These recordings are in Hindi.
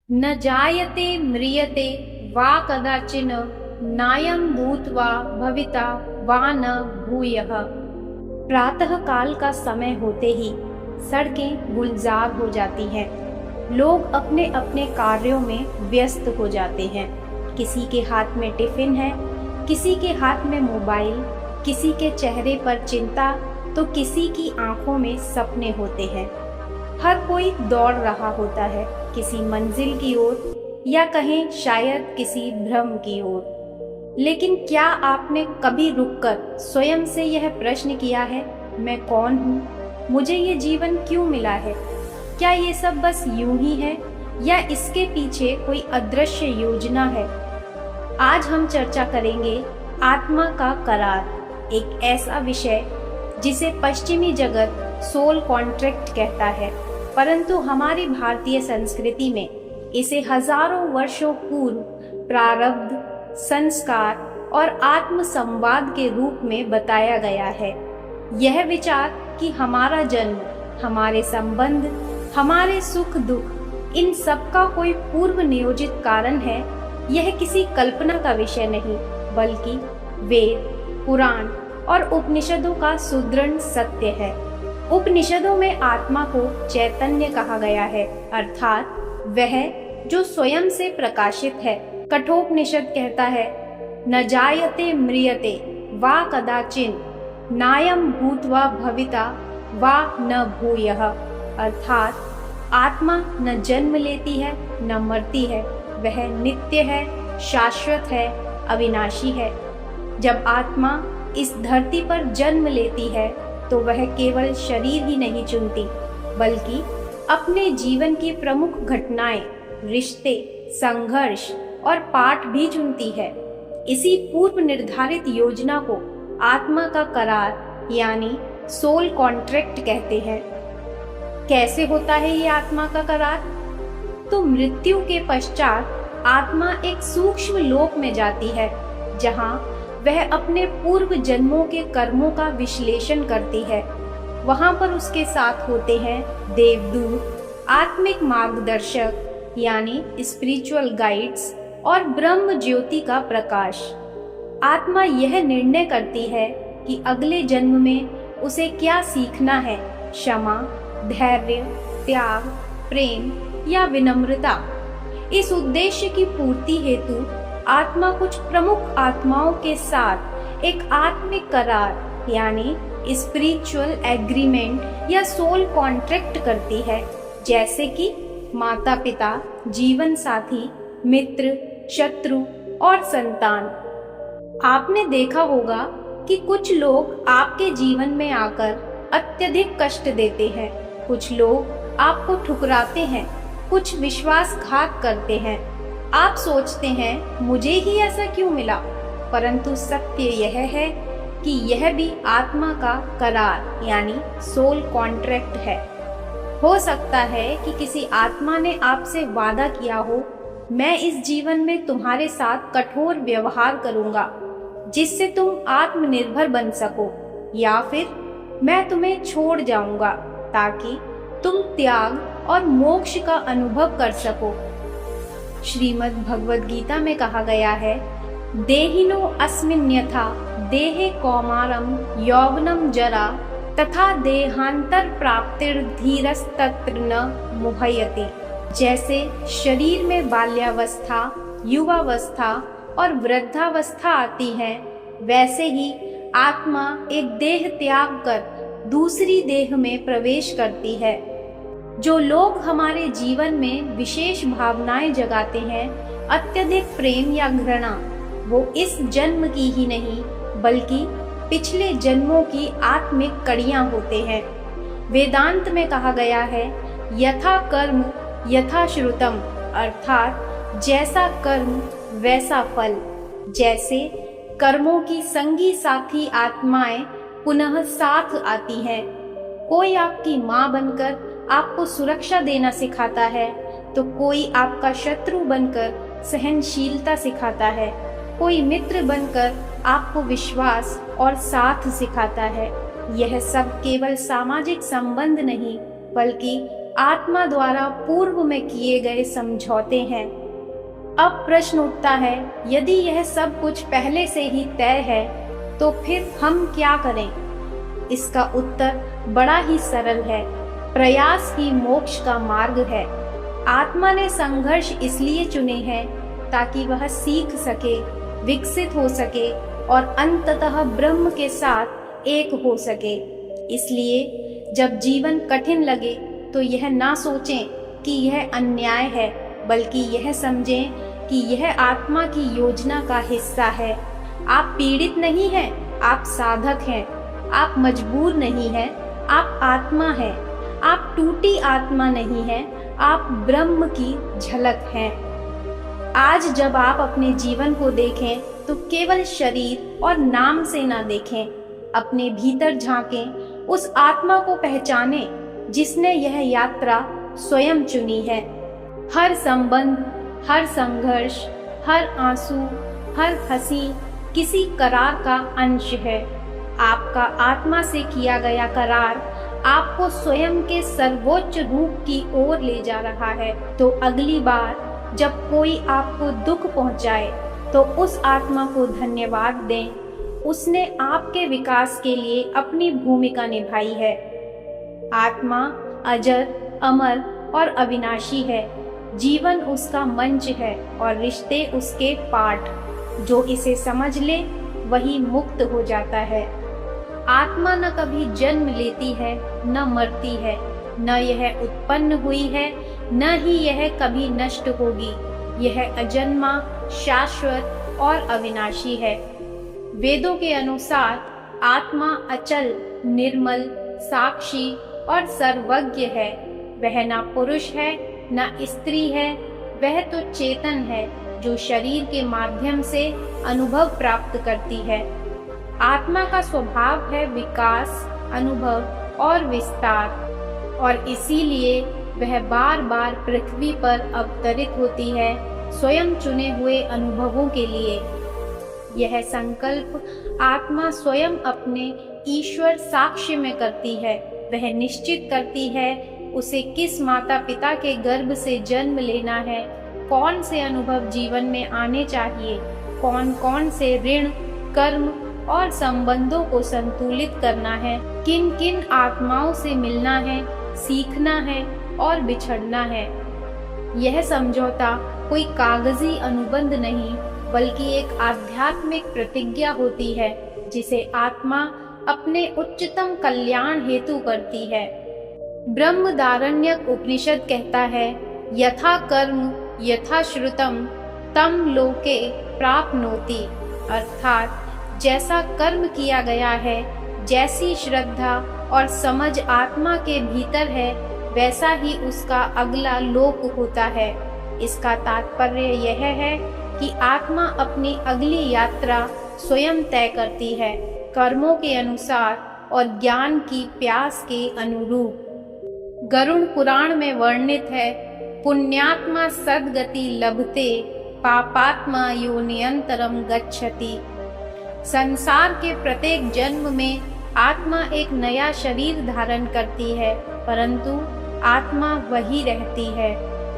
न जायते म्रियते वा कदाचिन नायं भूत्वा भविता वा न भूयः। प्रातः काल का समय होते ही सड़कें गुलजार हो जाती हैं। लोग अपने अपने कार्यों में व्यस्त हो जाते हैं। किसी के हाथ में टिफिन है, किसी के हाथ में मोबाइल, किसी के चेहरे पर चिंता तो किसी की आंखों में सपने होते हैं। हर कोई दौड़ रहा होता है किसी मंजिल की ओर, या कहें शायद किसी भ्रम की ओर। लेकिन क्या आपने कभी रुककर स्वयं से यह प्रश्न किया है, मैं कौन हूँ? मुझे ये जीवन क्यों मिला है? क्या ये सब बस यूं ही है या इसके पीछे कोई अदृश्य योजना है? आज हम चर्चा करेंगे आत्मा का करार, एक ऐसा विषय जिसे पश्चिमी जगत सोल कॉन्ट्रैक्ट कहता है, परंतु हमारी भारतीय संस्कृति में इसे हजारों वर्षों पूर्व प्रारब्ध, संस्कार और आत्म संवाद के रूप में बताया गया है। यह विचार कि हमारा जन्म, हमारे संबंध, हमारे सुख दुख, इन सब का कोई पूर्व नियोजित कारण है, यह किसी कल्पना का विषय नहीं, बल्कि वेद, पुराण और उपनिषदों का सुदृढ़ सत्य है। उपनिषदों में आत्मा को चैतन्य कहा गया है, अर्थात वह जो स्वयं से प्रकाशित है। कठोपनिषद कहता है, न जायते म्रियते वा कदाचिन नायं भूत्वा भविता वा न भूयः, अर्थात आत्मा न जन्म लेती है न मरती है, वह नित्य है, शाश्वत है, अविनाशी है। जब आत्मा इस धरती पर जन्म लेती है तो वह केवल शरीर ही नहीं चुनती, बल्कि अपने जीवन की प्रमुख घटनाएं, रिश्ते, संघर्ष और पाठ भी चुनती है। इसी पूर्व निर्धारित योजना को आत्मा का करार यानी सोल कॉन्ट्रैक्ट कहते हैं। कैसे होता है ये आत्मा का करार? तो मृत्यु के पश्चात आत्मा एक सूक्ष्म लोक में जाती है, जहां वह अपने पूर्व जन्मों के कर्मों का विश्लेषण करती है। वहां पर उसके साथ होते हैं देवदूत, आत्मिक मार्गदर्शक यानी स्पिरिचुअल गाइड्स और ब्रह्म ज्योति का प्रकाश। आत्मा यह निर्णय करती है कि अगले जन्म में उसे क्या सीखना है, क्षमा, धैर्य, त्याग, प्रेम या विनम्रता। इस उद्देश्य की पूर्ति हेतु आत्मा कुछ प्रमुख आत्माओं के साथ एक आत्मिक करार यानी स्पिरिचुअल एग्रीमेंट या सोल कॉन्ट्रैक्ट करती है, जैसे कि माता पिता, जीवन साथी, मित्र, शत्रु और संतान। आपने देखा होगा कि कुछ लोग आपके जीवन में आकर अत्यधिक कष्ट देते हैं, कुछ लोग आपको ठुकराते हैं, कुछ विश्वासघात करते हैं। आप सोचते हैं मुझे ही ऐसा क्यों मिला, परंतु सत्य यह है कि यह भी आत्मा का करार यानी सोल कॉन्ट्रैक्ट है। हो सकता है कि किसी आत्मा ने आपसे वादा किया हो, मैं इस जीवन में तुम्हारे साथ कठोर व्यवहार करूंगा जिससे तुम आत्मनिर्भर बन सको, या फिर मैं तुम्हें छोड़ जाऊंगा ताकि तुम त्याग और मोक्ष का अनुभव कर सको। श्रीमद् भगवद गीता में कहा गया है, देहिनो अस्मिन्यथा देहे कौमारम यौवनम जरा तथा देहांतर प्राप्तिर धीरस्तत्र न मुह्यति। जैसे शरीर में बाल्यावस्था, युवावस्था और वृद्धावस्था आती है, वैसे ही आत्मा एक देह त्याग कर दूसरी देह में प्रवेश करती है। जो लोग हमारे जीवन में विशेष भावनाएं जगाते हैं, अत्यधिक प्रेम या घृणा, वो इस जन्म की ही नहीं बल्कि पिछले जन्मों की आत्मिक कड़ियां होते हैं। वेदांत में कहा गया है, यथा कर्म यथा श्रुतम, अर्थात जैसा कर्म वैसा फल। जैसे कर्मों की संगी साथी आत्माएं पुनः साथ आती हैं। कोई आपकी माँ बनकर आपको सुरक्षा देना सिखाता है, तो कोई आपका शत्रु बनकर सहनशीलता सिखाता है। कोई मित्र बनकर आपको विश्वास और साथ सिखाता है। यह सब केवल सामाजिक संबंध नहीं, बल्कि आत्मा द्वारा पूर्व में किए गए समझौते हैं। अब प्रश्न उठता है, यदि यह सब कुछ पहले से ही तय है तो फिर हम क्या करें? इसका उत्तर बड़ा ही सरल है। प्रयास ही मोक्ष का मार्ग है। आत्मा ने संघर्ष इसलिए चुने हैं ताकि वह सीख सके, विकसित हो सके और अंततः ब्रह्म के साथ एक हो सके। इसलिए जब जीवन कठिन लगे तो यह ना सोचें कि यह अन्याय है, बल्कि यह समझें कि यह आत्मा की योजना का हिस्सा है। आप पीड़ित नहीं हैं, आप साधक हैं। आप मजबूर नहीं हैं, आप आत्मा हैं। आप टूटी आत्मा नहीं हैं, आप ब्रह्म की झलक हैं। आज जब आप अपने जीवन को देखें तो केवल शरीर और नाम से ना देखें, अपने भीतर झांकें, उस आत्मा को पहचानें जिसने यह यात्रा स्वयं चुनी है। हर संबंध, हर संघर्ष, हर आंसू, हर हंसी किसी करार का अंश है। आपका आत्मा से किया गया करार आपको स्वयं के सर्वोच्च रूप की ओर ले जा रहा है। तो अगली बार जब कोई आपको दुख पहुंचाए तो उस आत्मा को धन्यवाद दें। उसने आपके विकास के लिए अपनी भूमिका निभाई है। आत्मा अजर, अमर और अविनाशी है। जीवन उसका मंच है और रिश्ते उसके पाठ। जो इसे समझ ले वही मुक्त हो जाता है। आत्मा न कभी जन्म लेती है, न मरती है, न यह उत्पन्न हुई है, न ही यह कभी नष्ट होगी। यह अजन्मा, शाश्वत और अविनाशी है। वेदों के अनुसार आत्मा अचल, निर्मल, साक्षी और सर्वज्ञ है। वह न पुरुष है न स्त्री है, वह तो चेतन है जो शरीर के माध्यम से अनुभव प्राप्त करती है। आत्मा का स्वभाव है विकास, अनुभव और विस्तार, और इसीलिए वह बार बार पृथ्वी पर अवतरित होती है स्वयं चुने हुए अनुभवों के लिए। यह संकल्प आत्मा स्वयं अपने ईश्वर साक्ष्य में करती है। वह निश्चित करती है उसे किस माता पिता के गर्भ से जन्म लेना है, कौन से अनुभव जीवन में आने चाहिए, कौन कौन से ऋण, कर्म और संबंधों को संतुलित करना है, किन किन आत्माओं से मिलना है, सीखना है और बिछड़ना है। यह समझौता कोई कागजी अनुबंध नहीं, बल्कि एक आध्यात्मिक प्रतिज्ञा होती है जिसे आत्मा अपने उच्चतम कल्याण हेतु करती है। ब्रह्मदारण्यक उपनिषद कहता है, यथा कर्म यथा श्रुतम तम लोके प्राप्नोति, अर्थात जैसा कर्म किया गया है, जैसी श्रद्धा और समझ आत्मा के भीतर है, वैसा ही उसका अगला लोक होता है। इसका तात्पर्य यह है कि आत्मा अपनी अगली यात्रा स्वयं तय करती है, कर्मों के अनुसार और ज्ञान की प्यास के अनुरूप। गरुड़ पुराण में वर्णित है, पुण्यात्मा सद्गति लभते पापात्मा योनियंतरम गच्छति। संसार के प्रत्येक जन्म में आत्मा एक नया शरीर धारण करती है, परंतु आत्मा वही रहती है।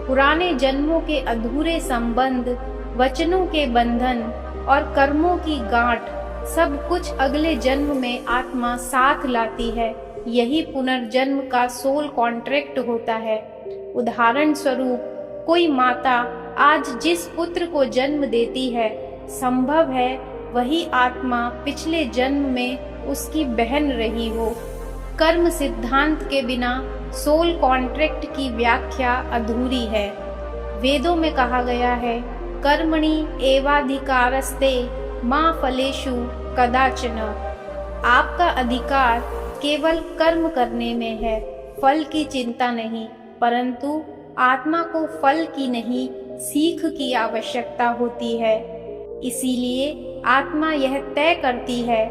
पुराने जन्मों के अधूरे संबंध, वचनों के बंधन और कर्मों की गांठ, सब कुछ अगले जन्म में आत्मा साथ लाती है। यही पुनर्जन्म का सोल कॉन्ट्रैक्ट होता है। उदाहरण स्वरूप, कोई माता आज जिस पुत्र को जन्म देती है, संभव है वही आत्मा पिछले जन्म में उसकी बहन रही हो। कर्म सिद्धांत के बिना सोल कॉन्ट्रैक्ट की व्याख्या अधूरी है। वेदों में कहा गया है, कर्मणि एवाधिकारस्ते मा फलेषु कदाचन। आपका अधिकार केवल कर्म करने में है, फल की चिंता नहीं। परंतु आत्मा को फल की नहीं, सीख की आवश्यकता होती है। इसीलिए आत्मा यह तय करती है,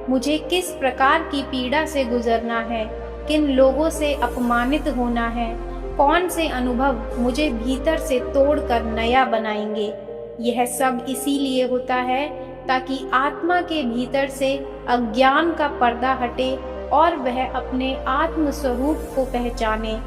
मुझे किस प्रकार की पीड़ा से गुजरना है, किन लोगों से अपमानित होना है, कौन से अनुभव मुझे भीतर से तोड़कर नया बनाएंगे। यह सब इसीलिए होता है ताकि आत्मा के भीतर से अज्ञान का पर्दा हटे और वह अपने आत्म स्वरूप को पहचाने।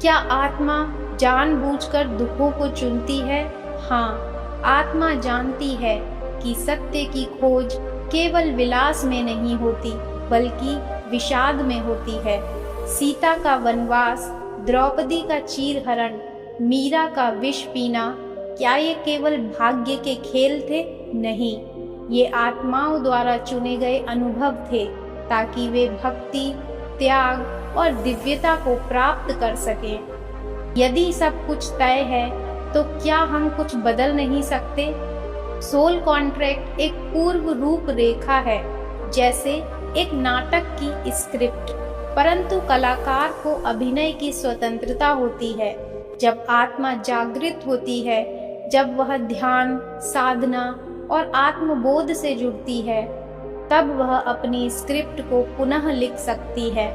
क्या आत्मा जानबूझकर दुखों को चुनती है? हाँ, आत्मा जानती है कि सत्य की खोज केवल विलास में नहीं होती, बल्कि विषाद में होती है। सीता का वनवास, द्रौपदी का चीरहरण, मीरा का विष पीना, क्या ये केवल भाग्य के खेल थे? नहीं, ये आत्माओं द्वारा चुने गए अनुभव थे, ताकि वे भक्ति, त्याग और दिव्यता को प्राप्त कर सकें। यदि सब कुछ तय है, तो क्या हम कुछ बदल नहीं सकते? सोल कॉन्ट्रैक्ट एक पूर्व रूप रेखा है, जैसे एक नाटक की स्क्रिप्ट, परंतु कलाकार को अभिनय की स्वतंत्रता होती है। जब आत्मा जागृत होती है, जब वह ध्यान, साधना और आत्मबोध से जुड़ती है, तब वह अपनी स्क्रिप्ट को पुनः लिख सकती है।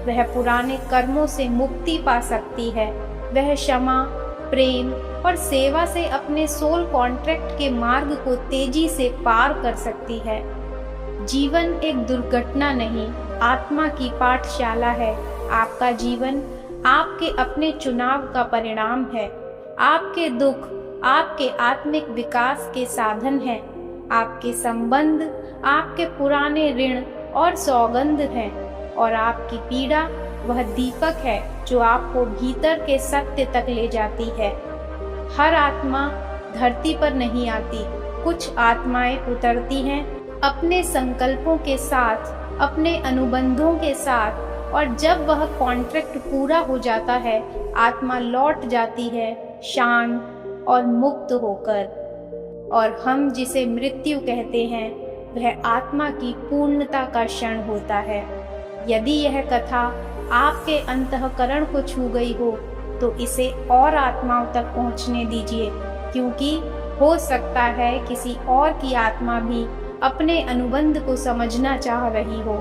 वह पुराने कर्मों से मुक्ति पा सकती है। वह क्षमा, प्रेम और सेवा से अपने सोल कॉन्ट्रैक्ट के मार्ग को तेजी से पार कर सकती है। जीवन एक दुर्घटना नहीं, आत्मा की पाठशाला है। आपका जीवन आपके अपने चुनाव का परिणाम है। आपके दुख आपके आत्मिक विकास के साधन हैं। आपके संबंध आपके पुराने ऋण और सौगंध हैं, और आपकी पीड़ा वह दीपक है जो आपको भीतर के सत्य तक ले जाती है। हर आत्मा धरती पर नहीं आती, कुछ आत्माएं उतरती हैं अपने संकल्पों के साथ, अपने अनुबंधों के साथ, और जब वह कॉन्ट्रैक्ट पूरा हो जाता है, आत्मा लौट जाती है शांत और मुक्त होकर। और हम जिसे मृत्यु कहते हैं, वह आत्मा की पूर्णता का क्षण होता है। यदि यह कथा आपके अंतःकरण को छू गई हो, तो इसे और आत्माओं तक पहुंचने दीजिए, क्योंकि हो सकता है किसी और की आत्मा भी अपने अनुबंध को समझना चाह रही हो।